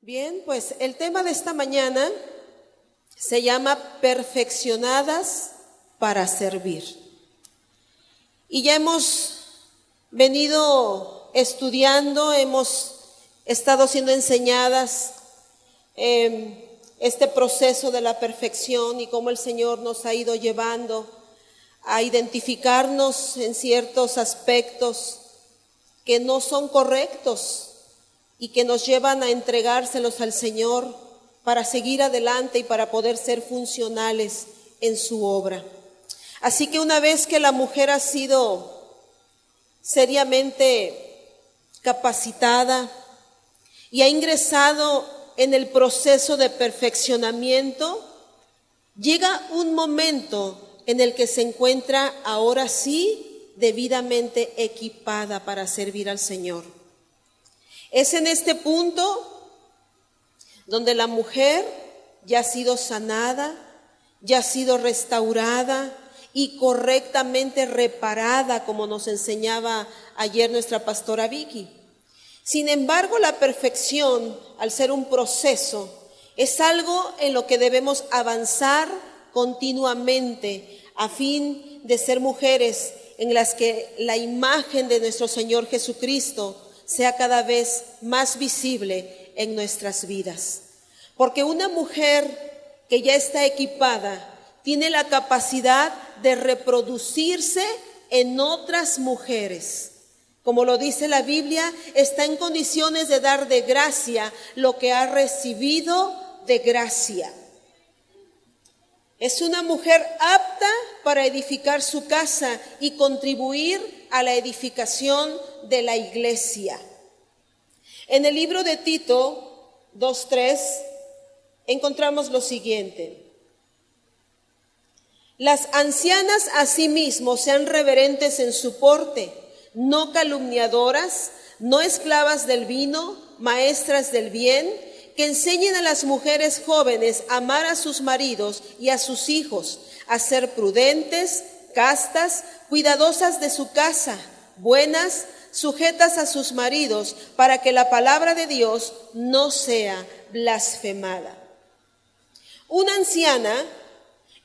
Bien, pues el tema de esta mañana se llama Perfeccionadas para servir. Y ya hemos venido estudiando, hemos estado siendo enseñadas este proceso de la perfección y cómo el Señor nos ha ido llevando a identificarnos en ciertos aspectos que no son correctos y que nos llevan a entregárselos al Señor para seguir adelante y para poder ser funcionales en su obra. Así que una vez que la mujer ha sido seriamente capacitada y ha ingresado en el proceso de perfeccionamiento, llega un momento en el que se encuentra ahora sí debidamente equipada para servir al Señor. Es en este punto donde la mujer ya ha sido sanada, ya ha sido restaurada y correctamente reparada, como nos enseñaba ayer nuestra pastora Vicky. Sin embargo, la perfección, al ser un proceso, es algo en lo que debemos avanzar continuamente a fin de ser mujeres en las que la imagen de nuestro Señor Jesucristo sea cada vez más visible en nuestras vidas. Porque una mujer que ya está equipada tiene la capacidad de reproducirse en otras mujeres. Como lo dice la Biblia, está en condiciones de dar de gracia lo que ha recibido de gracia. Es una mujer apta para edificar su casa y contribuir a la edificación de la iglesia. En el libro de Tito 2:3 encontramos lo siguiente: las ancianas asimismo sean reverentes en su porte, no calumniadoras, no esclavas del vino, maestras del bien, que enseñen a las mujeres jóvenes a amar a sus maridos y a sus hijos, a ser prudentes, castas, cuidadosas de su casa, buenas, sujetas a sus maridos, para que la palabra de Dios no sea blasfemada. Una anciana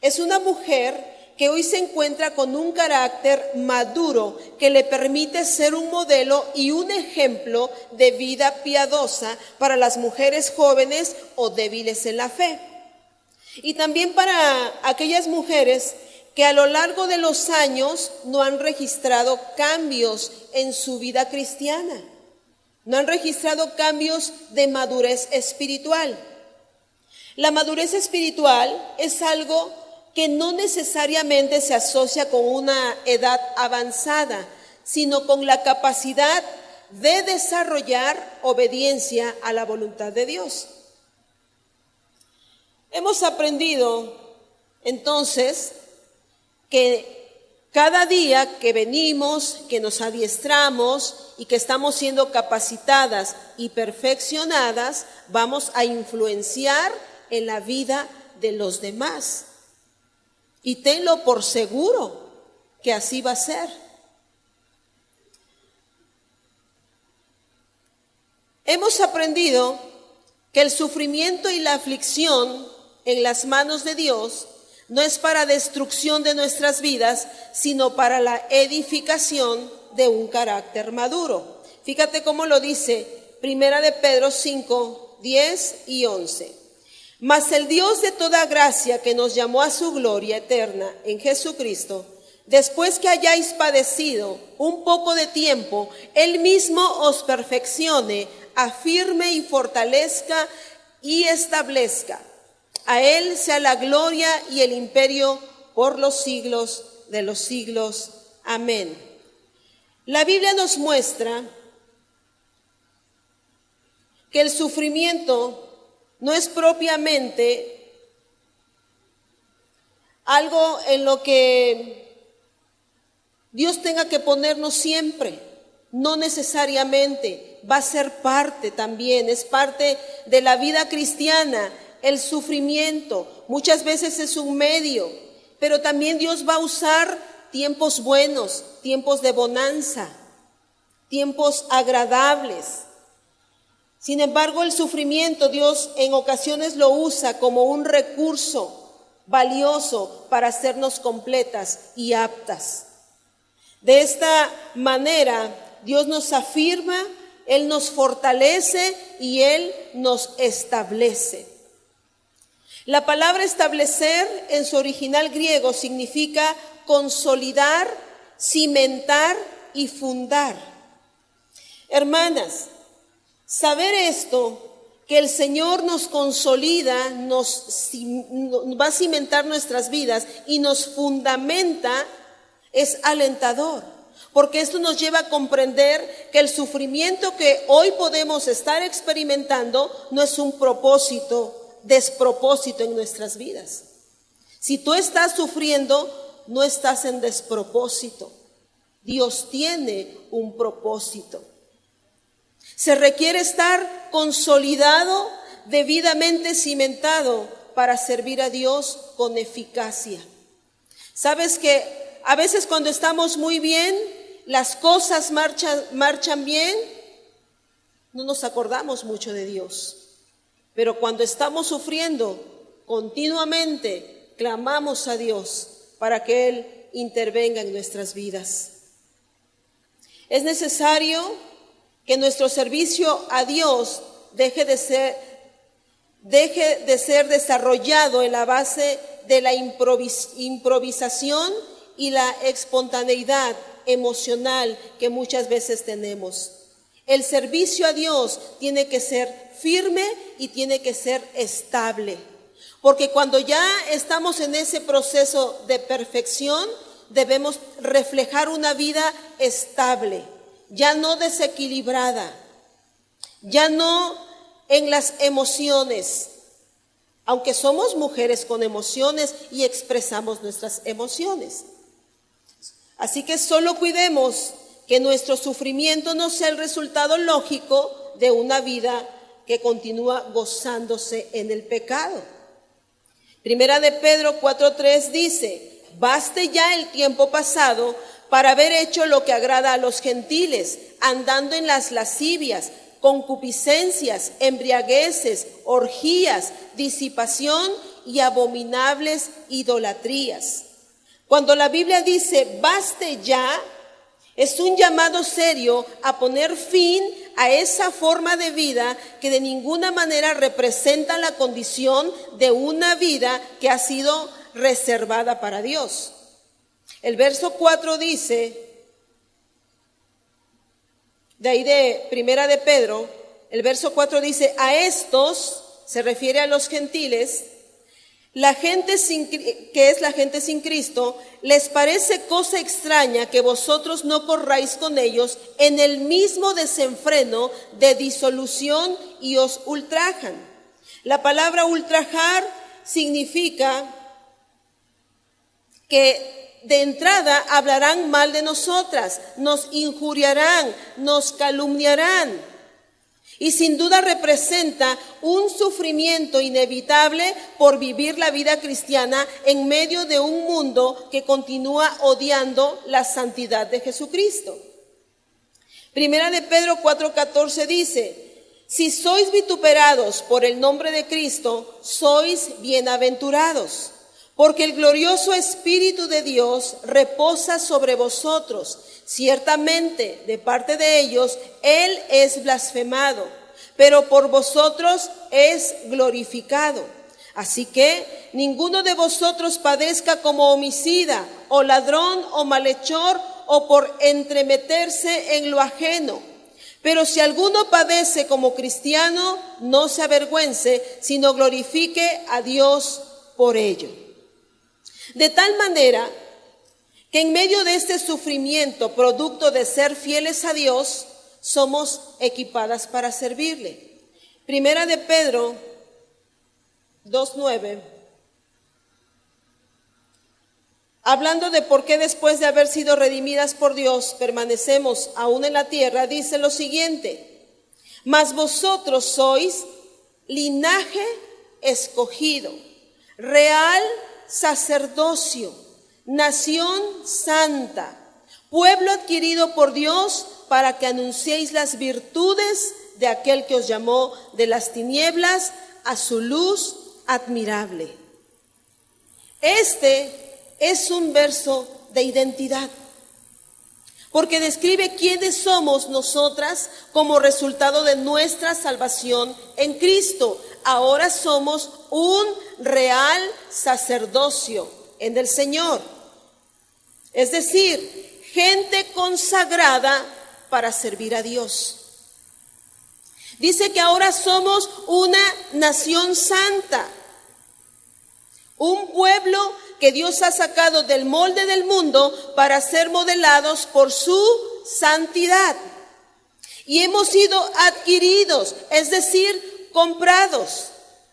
es una mujer que hoy se encuentra con un carácter maduro que le permite ser un modelo y un ejemplo de vida piadosa para las mujeres jóvenes o débiles en la fe. Y también para aquellas mujeres que a lo largo de los años no han registrado cambios en su vida cristiana, no han registrado cambios de madurez espiritual. La madurez espiritual es algo que no necesariamente se asocia con una edad avanzada, sino con la capacidad de desarrollar obediencia a la voluntad de Dios. Hemos aprendido entonces que cada día que venimos, que nos adiestramos y que estamos siendo capacitadas y perfeccionadas, vamos a influenciar en la vida de los demás. Y tenlo por seguro que así va a ser. Hemos aprendido que el sufrimiento y la aflicción en las manos de Dios no es para destrucción de nuestras vidas, sino para la edificación de un carácter maduro. Fíjate cómo lo dice Primera de Pedro 5, 10 y 11. Mas el Dios de toda gracia, que nos llamó a su gloria eterna en Jesucristo, después que hayáis padecido un poco de tiempo, Él mismo os perfeccione, afirme y fortalezca y establezca. A Él sea la gloria y el imperio por los siglos de los siglos. Amén. La Biblia nos muestra que el sufrimiento no es propiamente algo en lo que Dios tenga que ponernos siempre. No necesariamente, va a ser parte también, es parte de la vida cristiana. El sufrimiento muchas veces es un medio, pero también Dios va a usar tiempos buenos, tiempos de bonanza, tiempos agradables. Sin embargo, el sufrimiento Dios en ocasiones lo usa como un recurso valioso para hacernos completas y aptas. De esta manera, Dios nos afirma, Él nos fortalece y Él nos establece. La palabra establecer en su original griego significa consolidar, cimentar y fundar. Hermanas, saber esto, que el Señor nos consolida, va a cimentar nuestras vidas y nos fundamenta, es alentador, porque esto nos lleva a comprender que el sufrimiento que hoy podemos estar experimentando no es un despropósito en nuestras vidas. Si tú estás sufriendo, no estás en despropósito. Dios tiene un propósito. Se requiere estar consolidado, debidamente cimentado para servir a Dios con eficacia. ¿Sabes que a veces cuando estamos muy bien, las cosas marchan bien, no nos acordamos mucho de Dios? Pero cuando estamos sufriendo, continuamente clamamos a Dios para que Él intervenga en nuestras vidas. Es necesario que nuestro servicio a Dios deje de ser desarrollado en la base de la improvisación y la espontaneidad emocional que muchas veces tenemos. El servicio a Dios tiene que ser firme y tiene que ser estable, porque cuando ya estamos en ese proceso de perfección, debemos reflejar una vida estable, ya no desequilibrada, ya no en las emociones, aunque somos mujeres con emociones y expresamos nuestras emociones. Así que solo cuidemos que nuestro sufrimiento no sea el resultado lógico de una vida que continúa gozándose en el pecado. Primera de Pedro 4:3 dice: baste ya el tiempo pasado para haber hecho lo que agrada a los gentiles, andando en las lascivias, concupiscencias, embriagueces, orgías, disipación y abominables idolatrías. Cuando la Biblia dice baste ya, es un llamado serio a poner fin a esa forma de vida que de ninguna manera representa la condición de una vida que ha sido reservada para Dios. El verso 4 dice, de ahí de Primera de Pedro, el verso 4 dice: a estos, se refiere a los gentiles, que es la gente sin Cristo, les parece cosa extraña que vosotros no corráis con ellos en el mismo desenfreno de disolución y os ultrajan. La palabra ultrajar significa que de entrada hablarán mal de nosotras, nos injuriarán, nos calumniarán. Y sin duda representa un sufrimiento inevitable por vivir la vida cristiana en medio de un mundo que continúa odiando la santidad de Jesucristo. Primera de Pedro 4:14 dice: si sois vituperados por el nombre de Cristo, sois bienaventurados, porque el glorioso Espíritu de Dios reposa sobre vosotros. Ciertamente, de parte de ellos, Él es blasfemado, pero por vosotros es glorificado. Así que ninguno de vosotros padezca como homicida, o ladrón, o malhechor, o por entremeterse en lo ajeno. Pero si alguno padece como cristiano, no se avergüence, sino glorifique a Dios por ello. De tal manera que en medio de este sufrimiento, producto de ser fieles a Dios, somos equipadas para servirle. Primera de Pedro 2:9, hablando de por qué después de haber sido redimidas por Dios, permanecemos aún en la tierra, dice lo siguiente: mas vosotros sois linaje escogido, real sacerdocio, nación santa, pueblo adquirido por Dios, para que anunciéis las virtudes de aquel que os llamó de las tinieblas a su luz admirable. Este es un verso de identidad, porque describe quiénes somos nosotras como resultado de nuestra salvación en Cristo. Ahora somos un real sacerdocio en el Señor. Es decir, gente consagrada para servir a Dios. Dice que ahora somos una nación santa, un pueblo que Dios ha sacado del molde del mundo para ser modelados por su santidad. Y hemos sido adquiridos, es decir, comprados,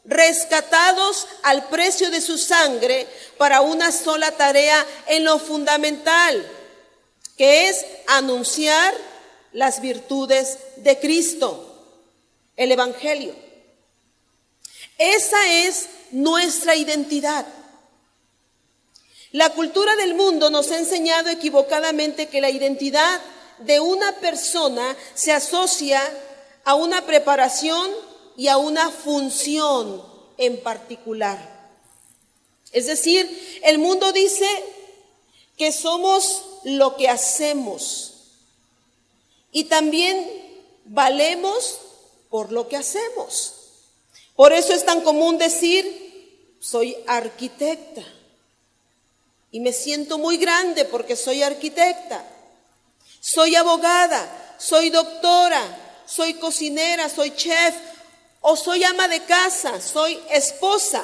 rescatados al precio de su sangre para una sola tarea en lo fundamental, que es anunciar las virtudes de Cristo, el Evangelio. Esa es nuestra identidad. La cultura del mundo nos ha enseñado equivocadamente que la identidad de una persona se asocia a una preparación y a una función en particular. Es decir, el mundo dice que somos lo que hacemos y también valemos por lo que hacemos. Por eso es tan común decir, soy arquitecta. Y me siento muy grande porque soy arquitecta. Soy abogada, soy doctora, soy cocinera, soy chef, o soy ama de casa, soy esposa.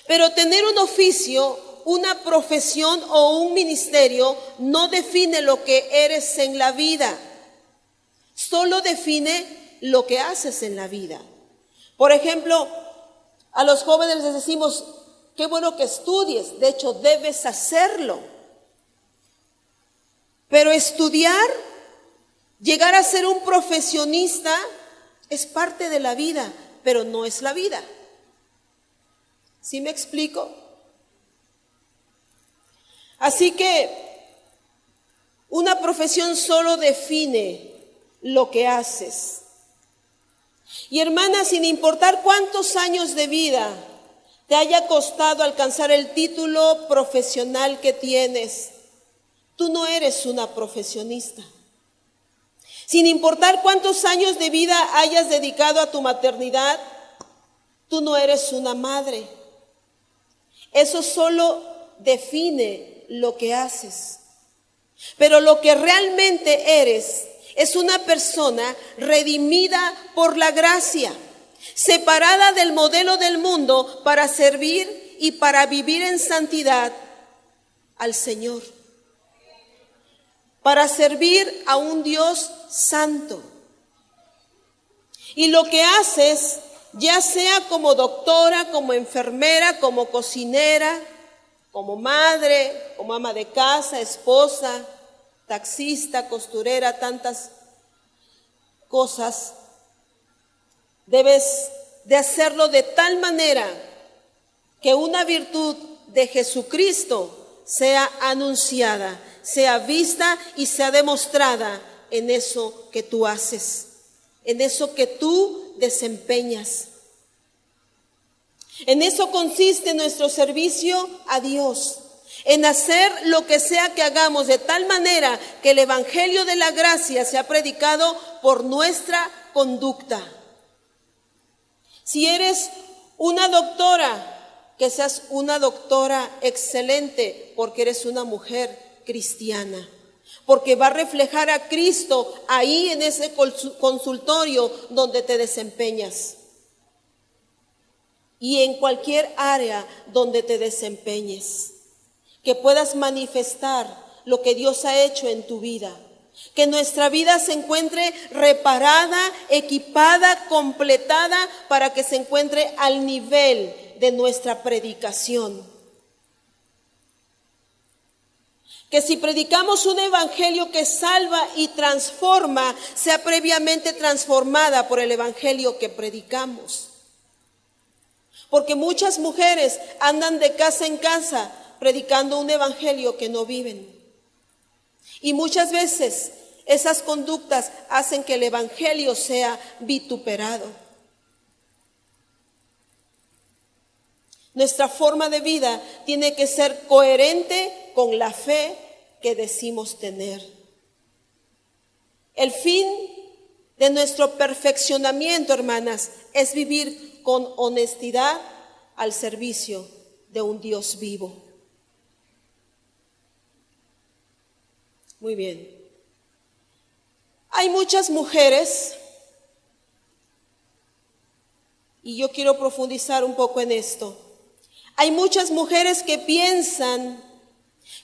Pero tener un oficio, una profesión o un ministerio no define lo que eres en la vida. Solo define lo que haces en la vida. Por ejemplo, a los jóvenes les decimos, qué bueno que estudies, de hecho debes hacerlo. Pero estudiar, llegar a ser un profesionista es parte de la vida, pero no es la vida. ¿Sí me explico? Así que una profesión solo define lo que haces. Y hermana, sin importar cuántos años de vida te haya costado alcanzar el título profesional que tienes, tú no eres una profesionista. Sin importar cuántos años de vida hayas dedicado a tu maternidad, tú no eres una madre. Eso solo define lo que haces. Pero lo que realmente eres es una persona redimida por la gracia, separada del modelo del mundo para servir y para vivir en santidad al Señor, para servir a un Dios santo. Y lo que haces, ya sea como doctora, como enfermera, como cocinera, como madre, como ama de casa, esposa, taxista, costurera, tantas cosas, debes de hacerlo de tal manera que una virtud de Jesucristo sea anunciada, sea vista y sea demostrada en eso que tú haces, en eso que tú desempeñas. En eso consiste nuestro servicio a Dios, en hacer lo que sea que hagamos de tal manera que el Evangelio de la gracia sea predicado por nuestra conducta. Si eres una doctora, que seas una doctora excelente, porque eres una mujer cristiana, porque va a reflejar a Cristo ahí en ese consultorio donde te desempeñas y en cualquier área donde te desempeñes, que puedas manifestar lo que Dios ha hecho en tu vida, que nuestra vida se encuentre reparada, equipada, completada, para que se encuentre al nivel de nuestra predicación. Que si predicamos un evangelio que salva y transforma, sea previamente transformada por el evangelio que predicamos. Porque muchas mujeres andan de casa en casa predicando un evangelio que no viven. Y muchas veces Esas conductas hacen que el evangelio sea vituperado. Nuestra forma de vida tiene que ser coherente con la fe que decimos tener. El fin de nuestro perfeccionamiento, hermanas, es vivir con honestidad al servicio de un Dios vivo. Muy bien. Hay muchas mujeres, y yo quiero profundizar un poco en esto. Hay muchas mujeres que piensan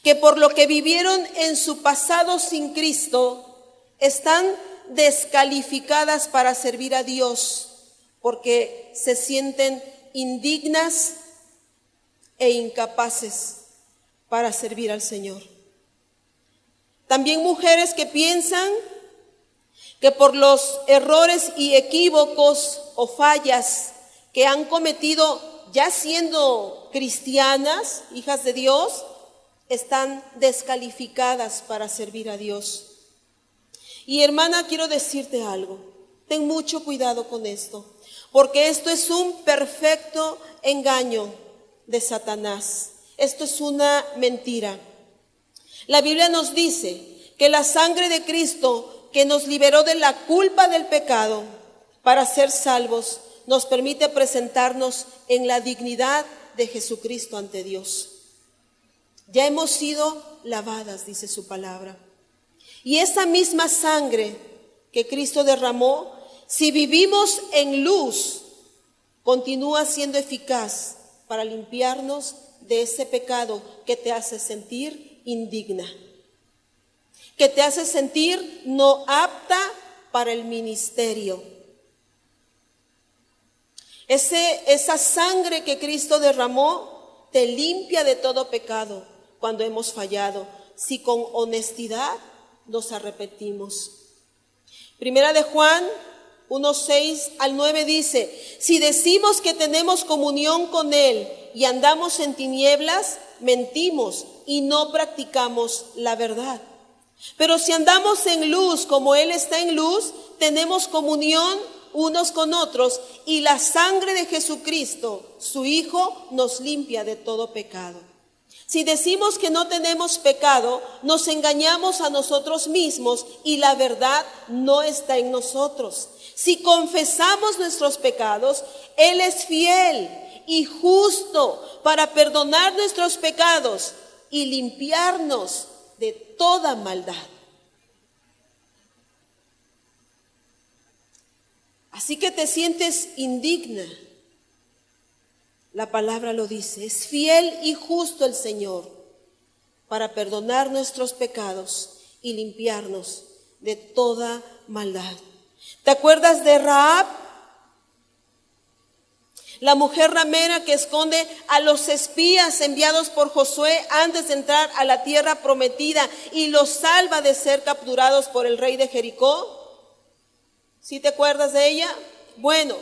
que por lo que vivieron en su pasado sin Cristo, están descalificadas para servir a Dios, porque se sienten indignas e incapaces para servir al Señor. También mujeres que piensan que por los errores y equívocos o fallas que han cometido ya siendo cristianas, hijas de Dios, están descalificadas para servir a Dios. Y hermana, quiero decirte algo, ten mucho cuidado con esto, porque esto es un perfecto engaño de Satanás. Esto es una mentira. La Biblia nos dice que la sangre de Cristo, que nos liberó de la culpa del pecado para ser salvos, nos permite presentarnos en la dignidad de Jesucristo ante Dios. Ya hemos sido lavadas, dice su palabra. Y esa misma sangre que Cristo derramó, si vivimos en luz, continúa siendo eficaz para limpiarnos de ese pecado que te hace sentir indigna, que te hace sentir no apta para el ministerio. Esa sangre que Cristo derramó te limpia de todo pecado cuando hemos fallado, si con honestidad nos arrepentimos. Primera de Juan 1:6-9 dice: si decimos que tenemos comunión con Él y andamos en tinieblas, mentimos y no practicamos la verdad. Pero si andamos en luz como Él está en luz, tenemos comunión unos con otros, y la sangre de Jesucristo, su Hijo, nos limpia de todo pecado. Si decimos que no tenemos pecado, nos engañamos a nosotros mismos y la verdad no está en nosotros. Si confesamos nuestros pecados, Él es fiel y justo para perdonar nuestros pecados y limpiarnos de toda maldad. Así que te sientes indigna. La palabra lo dice, es fiel y justo el Señor para perdonar nuestros pecados y limpiarnos de toda maldad. ¿Te acuerdas de Rahab? La mujer ramera que esconde a los espías enviados por Josué antes de entrar a la tierra prometida y los salva de ser capturados por el rey de Jericó. ¿Sí te acuerdas de ella? Bueno,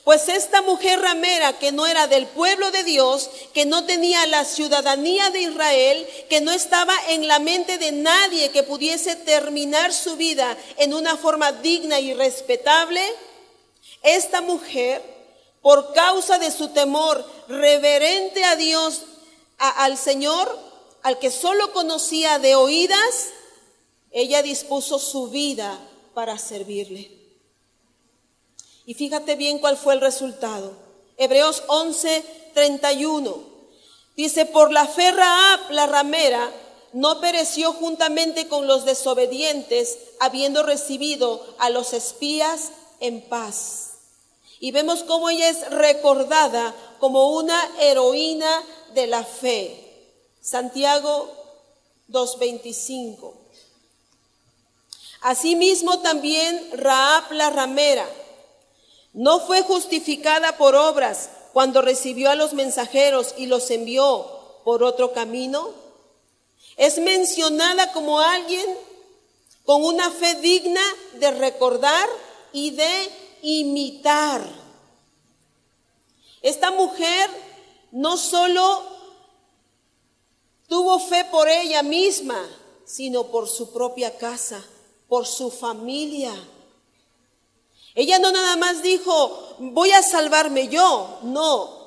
pues esta mujer ramera que no era del pueblo de Dios, que no tenía la ciudadanía de Israel, que no estaba en la mente de nadie que pudiese terminar su vida en una forma digna y respetable, esta mujer, por causa de su temor reverente a Dios, al Señor, al que solo conocía de oídas, ella dispuso su vida para servirle. Y fíjate bien cuál fue el resultado. Hebreos 11:31 dice: por la fe Rahab, la ramera, no pereció juntamente con los desobedientes, habiendo recibido a los espías en paz. Y vemos cómo ella es recordada como una heroína de la fe. Santiago 2:25. Asimismo también Rahab la ramera no fue justificada por obras cuando recibió a los mensajeros y los envió por otro camino. Es mencionada como alguien con una fe digna de recordar y de imitar. Esta mujer no solo tuvo fe por ella misma, sino por su propia casa, por su familia. Ella no nada más dijo, voy a salvarme yo, no.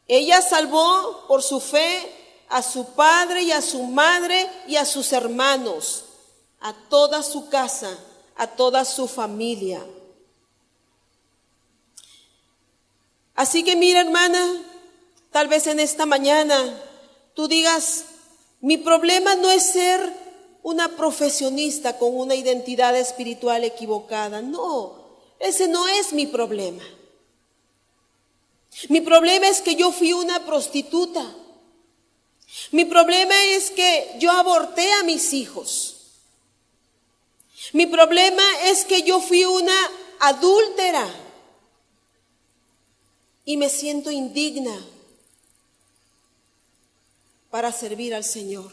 Ella salvó por su fe a su padre y a su madre y a sus hermanos, a toda su casa, a toda su familia. Así que mira, hermana, tal vez en esta mañana tú digas, mi problema no es ser una profesionista con una identidad espiritual equivocada. No, ese no es mi problema. Mi problema es que yo fui una prostituta. Mi problema es que yo aborté a mis hijos. Mi problema es que yo fui una adúltera y me siento indigna para servir al Señor.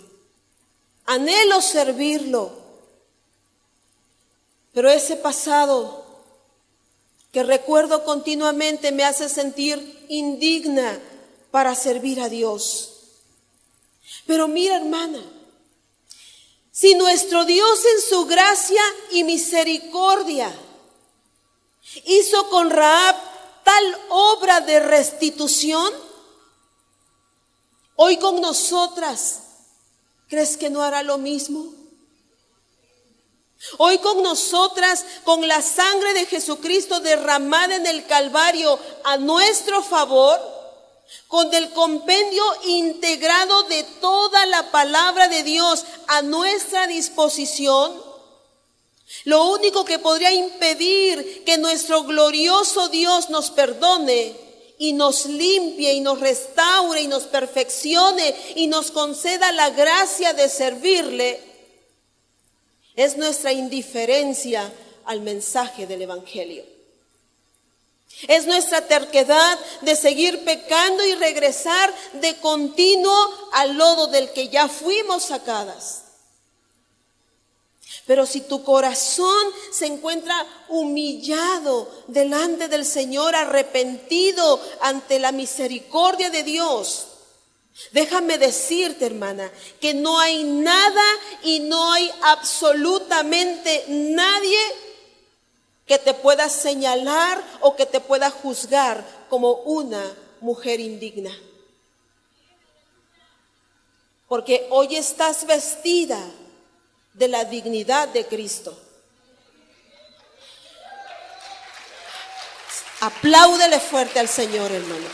Anhelo servirlo, pero ese pasado que recuerdo continuamente me hace sentir indigna para servir a Dios. Pero mira, hermana, si nuestro Dios en su gracia y misericordia hizo con Rahab tal obra de restitución, hoy con nosotras, ¿crees que no hará lo mismo? Hoy con nosotras, con la sangre de Jesucristo derramada en el Calvario a nuestro favor, con el compendio integrado de toda la palabra de Dios a nuestra disposición, lo único que podría impedir que nuestro glorioso Dios nos perdone y nos limpie y nos restaure y nos perfeccione y nos conceda la gracia de servirle, es nuestra indiferencia al mensaje del Evangelio. Es nuestra terquedad de seguir pecando y regresar de continuo al lodo del que ya fuimos sacadas. Pero si tu corazón se encuentra humillado delante del Señor, arrepentido ante la misericordia de Dios, déjame decirte, hermana, que no hay nada y no hay absolutamente nadie que te pueda señalar o que te pueda juzgar como una mujer indigna. Porque hoy estás vestida de la dignidad de Cristo. Apláudele fuerte al Señor, hermano.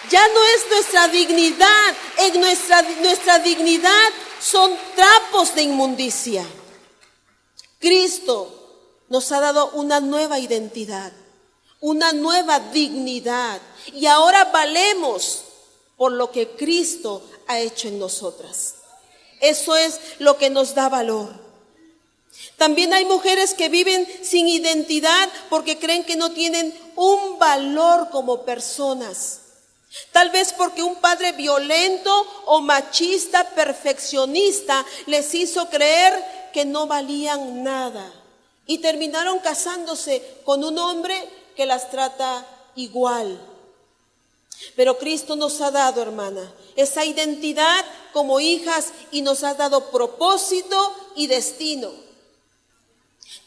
Ya no es nuestra dignidad, en nuestra dignidad son trapos de inmundicia. Cristo nos ha dado una nueva identidad, una nueva dignidad, y ahora valemos por lo que Cristo ha hecho en nosotras. Eso es lo que nos da valor. También hay mujeres que viven sin identidad porque creen que no tienen un valor como personas. Tal vez porque un padre violento o machista, perfeccionista, les hizo creer que no valían nada. Y terminaron casándose con un hombre que las trata igual. Pero Cristo nos ha dado, hermana, esa identidad como hijas y nos ha dado propósito y destino.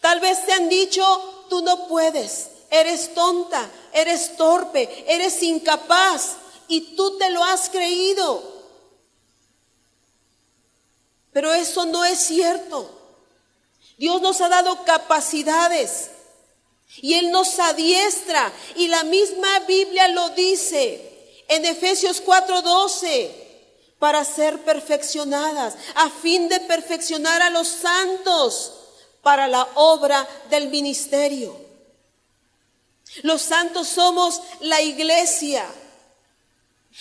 Tal vez te han dicho, tú no puedes, eres tonta, eres torpe, eres incapaz, y tú te lo has creído. Pero eso no es cierto. Dios nos ha dado capacidades y Él nos adiestra, y la misma Biblia lo dice en Efesios 4:12, para ser perfeccionadas, a fin de perfeccionar a los santos para la obra del ministerio. Los santos somos la iglesia.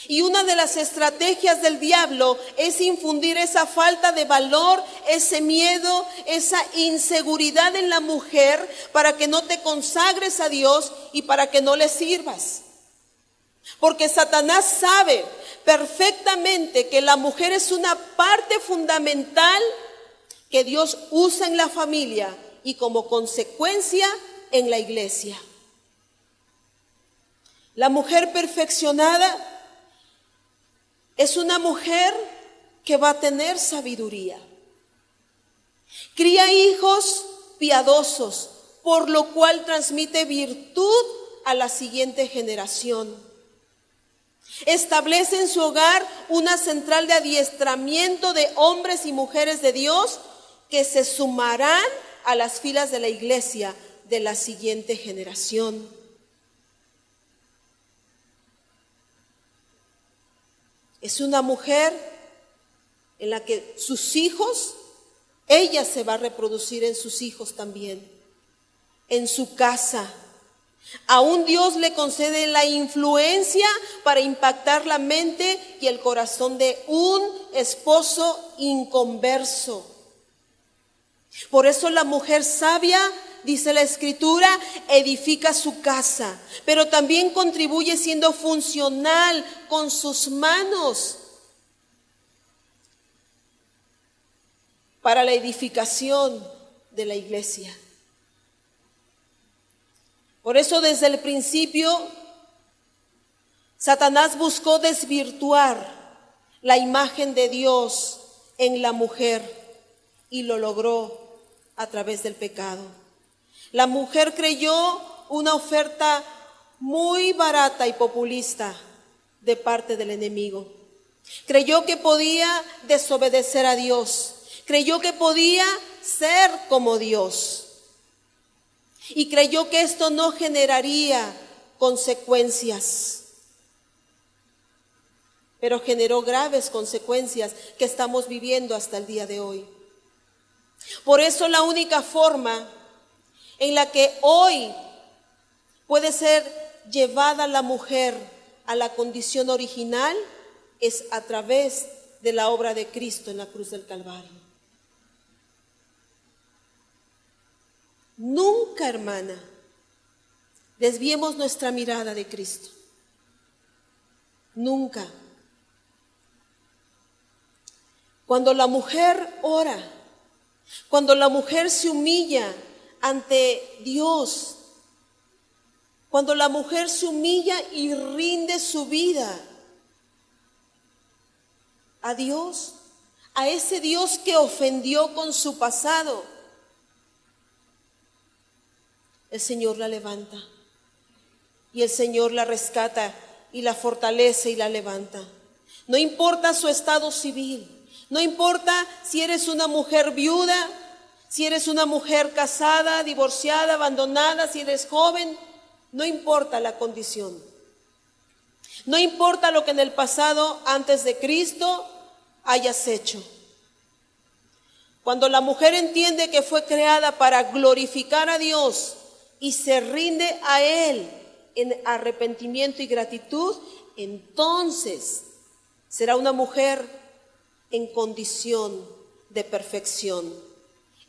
Y una de las estrategias del diablo es infundir esa falta de valor, ese miedo, esa inseguridad en la mujer para que no te consagres a Dios y para que no le sirvas. Porque Satanás sabe perfectamente que la mujer es una parte fundamental que Dios usa en la familia y como consecuencia en la iglesia. La mujer perfeccionada es una mujer que va a tener sabiduría. Cría hijos piadosos, por lo cual transmite virtud a la siguiente generación. Establece en su hogar una central de adiestramiento de hombres y mujeres de Dios que se sumarán a las filas de la iglesia de la siguiente generación. Es una mujer en la que sus hijos, ella se va a reproducir en sus hijos también, en su casa. Aún Dios le concede la influencia para impactar la mente y el corazón de un esposo inconverso. Por eso la mujer sabia, dice la Escritura, edifica su casa, pero también contribuye siendo funcional con sus manos para la edificación de la iglesia. Por eso desde el principio Satanás buscó desvirtuar la imagen de Dios en la mujer y lo logró a través del pecado. La mujer creyó una oferta muy barata y populista de parte del enemigo. Creyó que podía desobedecer a Dios. Creyó que podía ser como Dios. Y creyó que esto no generaría consecuencias. Pero generó graves consecuencias que estamos viviendo hasta el día de hoy. Por eso la única forma en la que hoy puede ser llevada la mujer a la condición original es a través de la obra de Cristo en la cruz del Calvario. Nunca, hermana, desviemos nuestra mirada de Cristo. Nunca. Cuando la mujer ora, cuando la mujer se humilla ante Dios, cuando la mujer se humilla y rinde su vida a Dios, a ese Dios que ofendió con su pasado, el Señor la levanta y el Señor la rescata y la fortalece y la levanta. No importa su estado civil, no importa si eres una mujer viuda, si eres una mujer casada, divorciada, abandonada, si eres joven, no importa la condición. No importa lo que en el pasado, antes de Cristo, hayas hecho. Cuando la mujer entiende que fue creada para glorificar a Dios y se rinde a Él en arrepentimiento y gratitud, entonces será una mujer en condición de perfección,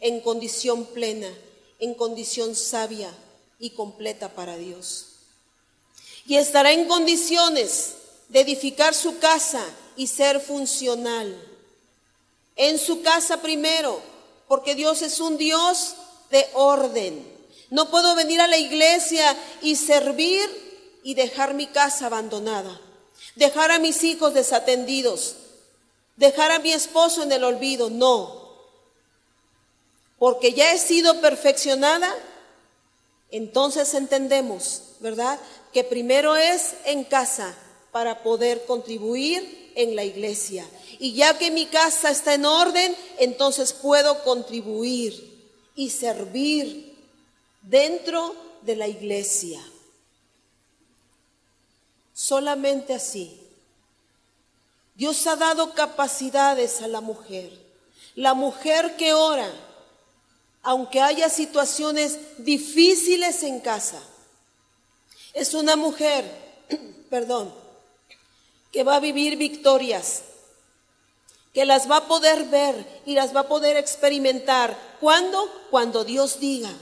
en condición plena, en condición sabia y completa para Dios. Y estará en condiciones de edificar su casa y ser funcional. En su casa primero, porque Dios es un Dios de orden. No puedo venir a la iglesia y servir y dejar mi casa abandonada, dejar a mis hijos desatendidos, dejar a mi esposo en el olvido. No, porque ya he sido perfeccionada. Entonces entendemos, ¿verdad?, que primero es en casa para poder contribuir en la iglesia. Y ya que mi casa está en orden, entonces puedo contribuir y servir dentro de la iglesia. Solamente así. Dios ha dado capacidades a la mujer. La mujer que ora, aunque haya situaciones difíciles en casa, es una mujer, que va a vivir victorias, que las va a poder ver y las va a poder experimentar. ¿Cuándo? Cuando Dios diga.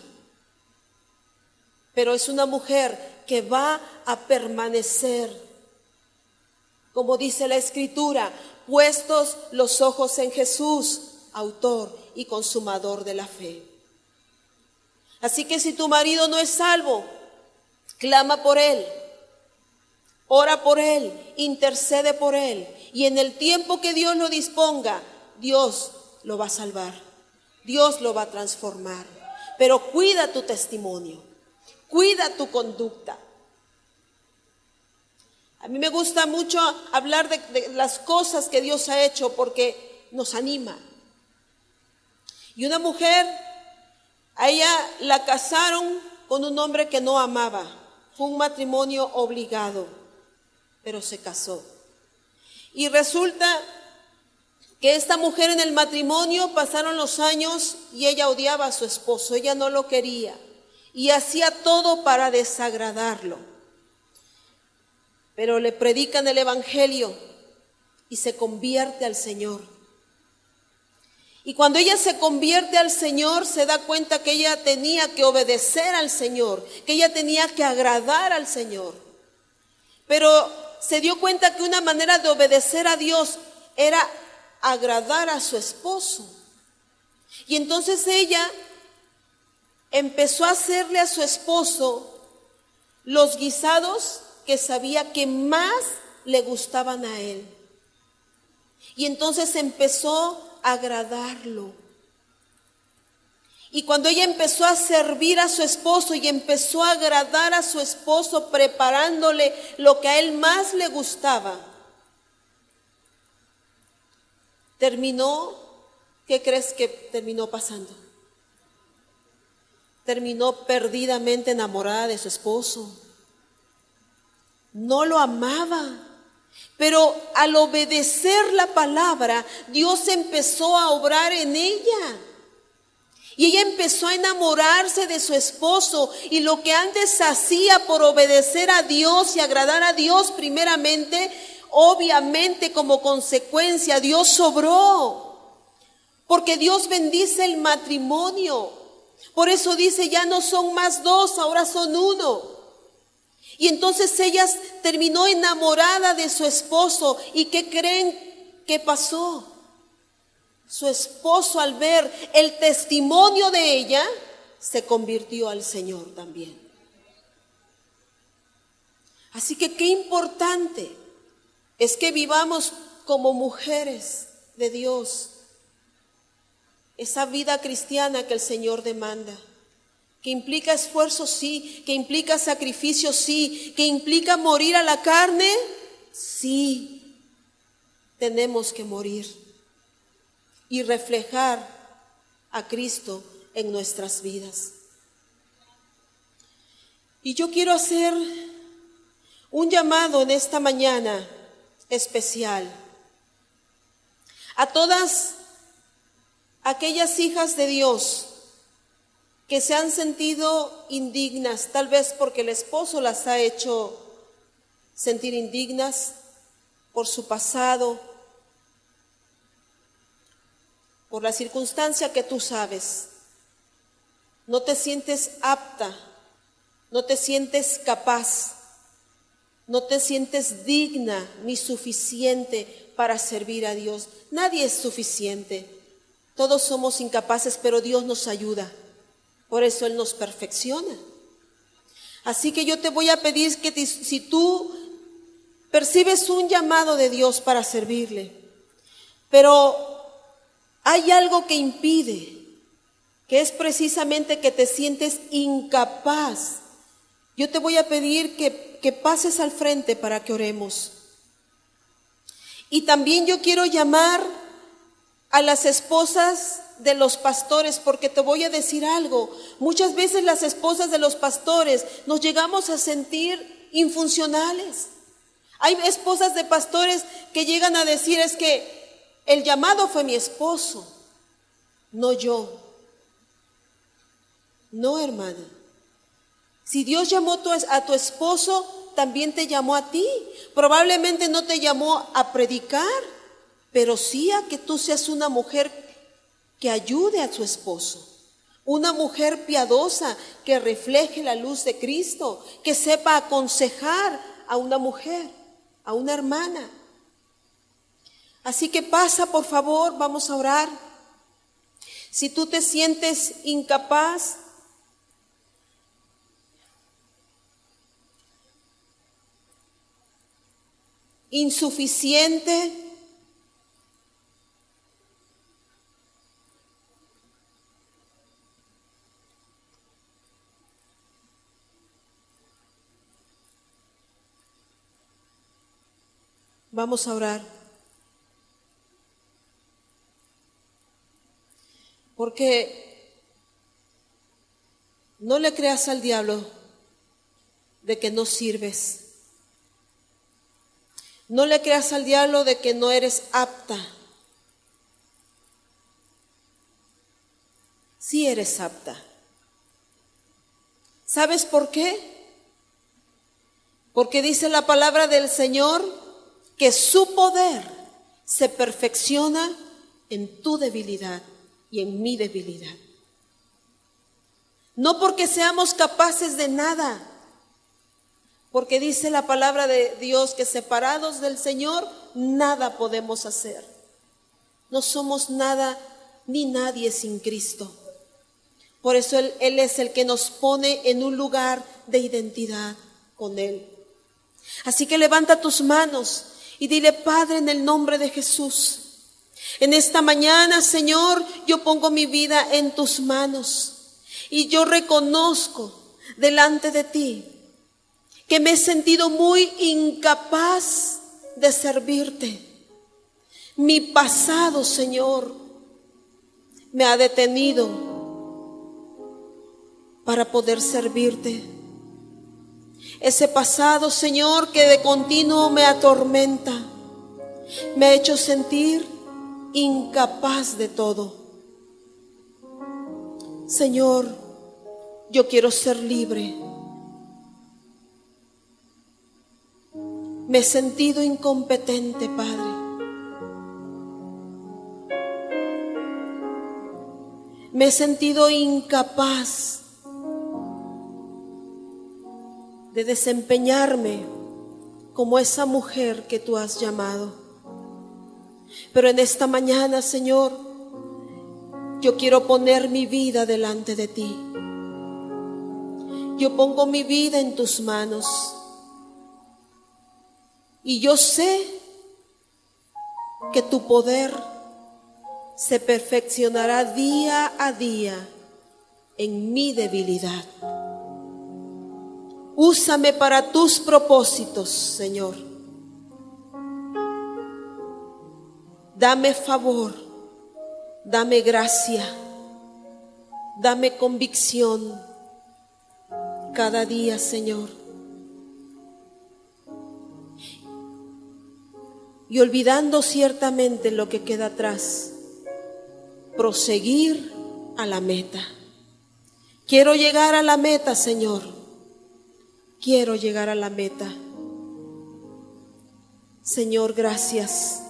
Pero es una mujer que va a permanecer, como dice la Escritura, puestos los ojos en Jesús, autor y consumador de la fe. Así que si tu marido no es salvo, clama por él, ora por él, intercede por él, y en el tiempo que Dios lo disponga, Dios lo va a salvar. Dios lo va a transformar. Pero cuida tu testimonio, cuida tu conducta. A mí me gusta mucho hablar de las cosas que Dios ha hecho porque nos anima. Y una mujer, a ella la casaron con un hombre que no amaba. Fue un matrimonio obligado, pero se casó. Y resulta que esta mujer en el matrimonio pasaron los años y ella odiaba a su esposo, ella no lo quería y hacía todo para desagradarlo. Pero le predican el evangelio y se convierte al Señor. Y cuando ella se convierte al Señor, se da cuenta que ella tenía que obedecer al Señor, que ella tenía que agradar al Señor. Pero se dio cuenta que una manera de obedecer a Dios era agradar a su esposo. Y entonces ella empezó a hacerle a su esposo los guisados que sabía que más le gustaban a él. Y entonces empezó a agradarlo. Y cuando ella empezó a servir a su esposo y empezó a agradar a su esposo preparándole lo que a él más le gustaba, terminó, ¿qué crees que terminó pasando? Terminó perdidamente enamorada de su esposo. No lo amaba, pero al obedecer la palabra, Dios empezó a obrar en ella. Y ella empezó a enamorarse de su esposo, y lo que antes hacía por obedecer a Dios y agradar a Dios primeramente, obviamente como consecuencia Dios obró, porque Dios bendice el matrimonio. Por eso dice, ya no son más dos, ahora son uno. Y entonces ella terminó enamorada de su esposo. ¿Y qué creen que pasó? Su esposo, al ver el testimonio de ella, se convirtió al Señor también. Así que qué importante es que vivamos como mujeres de Dios esa vida cristiana que el Señor demanda, que implica esfuerzo, sí, que implica sacrificio, sí, que implica morir a la carne, sí, tenemos que morir y reflejar a Cristo en nuestras vidas. Y yo quiero hacer un llamado en esta mañana especial a todas aquellas hijas de Dios que se han sentido indignas, tal vez porque el esposo las ha hecho sentir indignas por su pasado, por la circunstancia que tú sabes. No te sientes apta, no te sientes capaz, no te sientes digna ni suficiente para servir a Dios. Nadie es suficiente. Todos somos incapaces, pero Dios nos ayuda. Por eso Él nos perfecciona. Así que yo te voy a pedir que si tú percibes un llamado de Dios para servirle, pero hay algo que impide, que es precisamente que te sientes incapaz, yo te voy a pedir que pases al frente para que oremos. Y también yo quiero llamar a las esposas de los pastores, porque te voy a decir algo. Muchas veces las esposas de los pastores nos llegamos a sentir infuncionales. Hay esposas de pastores que llegan a decir, es que el llamado fue mi esposo, no yo. No, hermana. Si Dios llamó a tu esposo, también te llamó a ti. Probablemente no te llamó a predicar, pero sí a que tú seas una mujer que ayude a su esposo, una mujer piadosa que refleje la luz de Cristo, que sepa aconsejar a una mujer, a una hermana. Así que pasa, por favor, vamos a orar. Si tú te sientes incapaz, insuficiente, Vamos a orar. Porque no le creas al diablo de que no sirves. No le creas al diablo de que no eres apta. Sí eres apta. ¿Sabes por qué? Porque dice la palabra del Señor que su poder se perfecciona en tu debilidad y en mi debilidad. No porque seamos capaces de nada, porque dice la palabra de Dios que separados del Señor nada podemos hacer. No somos nada ni nadie sin Cristo. Por eso Él es el que nos pone en un lugar de identidad con Él. Así que levanta tus manos y dile: Padre, en el nombre de Jesús, en esta mañana, Señor, yo pongo mi vida en tus manos y yo reconozco delante de ti que me he sentido muy incapaz de servirte. Mi pasado, Señor, me ha detenido para poder servirte. Ese pasado, Señor, que de continuo me atormenta, me ha hecho sentir incapaz de todo. Señor, yo quiero ser libre. Me he sentido incompetente, Padre. Me he sentido incapaz de desempeñarme como esa mujer que tú has llamado. Pero en esta mañana, Señor, yo quiero poner mi vida delante de ti. Yo pongo mi vida en tus manos. Y yo sé que tu poder se perfeccionará día a día en mi debilidad. Úsame para tus propósitos, Señor. Dame favor, dame gracia, dame convicción cada día, Señor. Y olvidando ciertamente lo que queda atrás, proseguir a la meta. Quiero llegar a la meta, Señor. Quiero llegar a la meta. Señor, gracias.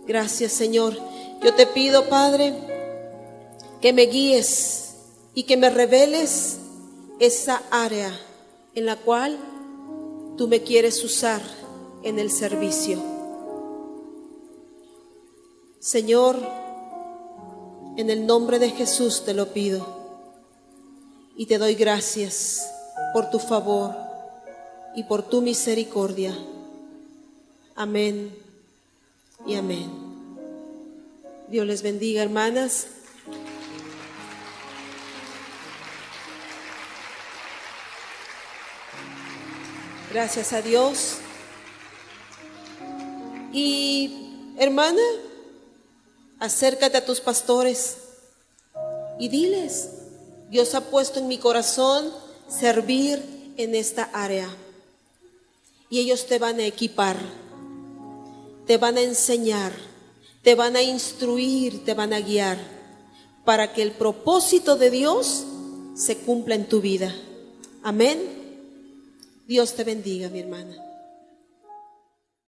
Gracias, Señor. Yo te pido, Padre, que me guíes y que me reveles esa área en la cual tú me quieres usar en el servicio. Señor, en el nombre de Jesús te lo pido y te doy gracias por tu favor y por tu misericordia. Amén y amén. Dios les bendiga, hermanas. Gracias a Dios. Y hermana, acércate a tus pastores y diles: Dios ha puesto en mi corazón servir en esta área. Y ellos te van a equipar, te van a enseñar, te van a instruir, te van a guiar para que el propósito de Dios se cumpla en tu vida. Amén. Dios te bendiga, mi hermana.